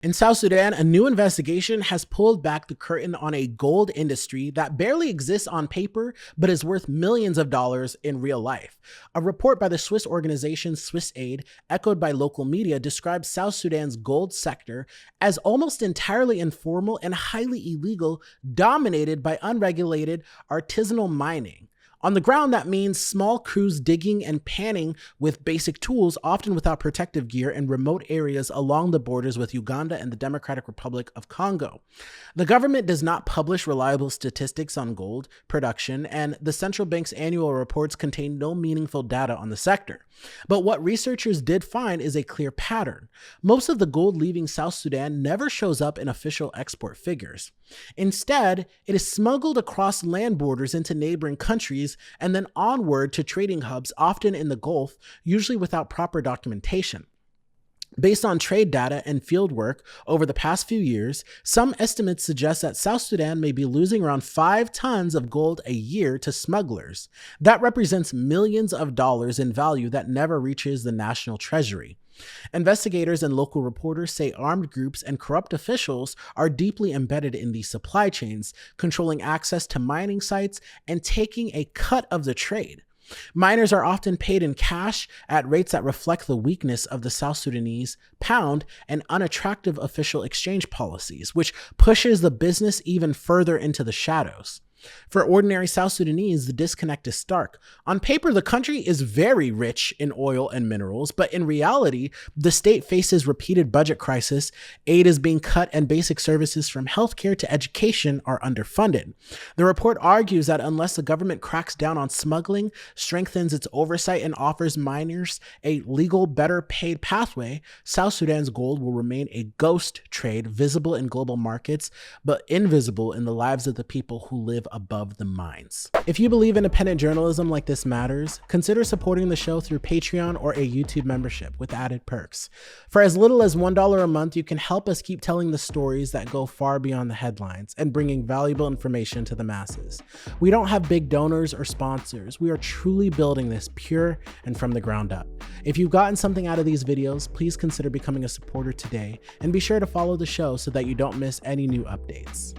In South Sudan, a new investigation has pulled back the curtain on a gold industry that barely exists on paper but is worth millions of dollars in real life. A report by the Swiss organization Swiss Aid, echoed by local media, describes South Sudan's gold sector as almost entirely informal and highly illegal, dominated by unregulated artisanal mining. On the ground, that means small crews digging and panning with basic tools, often without protective gear, in remote areas along the borders with Uganda and the Democratic Republic of Congo. The government does not publish reliable statistics on gold production, and the central bank's annual reports contain no meaningful data on the sector. But what researchers did find is a clear pattern. Most of the gold leaving South Sudan never shows up in official export figures. Instead, it is smuggled across land borders into neighboring countries and then onward to trading hubs, often in the Gulf, usually without proper documentation. Based on trade data and field work over the past few years, some estimates suggest that South Sudan may be losing around 5 tons of gold a year to smugglers. That represents millions of dollars in value that never reaches the national treasury. Investigators and local reporters say armed groups and corrupt officials are deeply embedded in these supply chains, controlling access to mining sites and taking a cut of the trade. Miners are often paid in cash at rates that reflect the weakness of the South Sudanese pound and unattractive official exchange policies, which pushes the business even further into the shadows. For ordinary South Sudanese, the disconnect is stark. On paper, the country is very rich in oil and minerals, but in reality, the state faces repeated budget crisis, aid is being cut, and basic services from healthcare to education are underfunded. The report argues that unless the government cracks down on smuggling, strengthens its oversight, and offers miners a legal, better paid pathway, South Sudan's gold will remain a ghost trade, visible in global markets, but invisible in the lives of the people who live above the mines. If you believe independent journalism like this matters, consider supporting the show through Patreon or a YouTube membership with added perks. For as little as $1 a month, you can help us keep telling the stories that go far beyond the headlines and bringing valuable information to the masses. We don't have big donors or sponsors. We are truly building this pure and from the ground up. If you've gotten something out of these videos, please consider becoming a supporter today and be sure to follow the show so that you don't miss any new updates.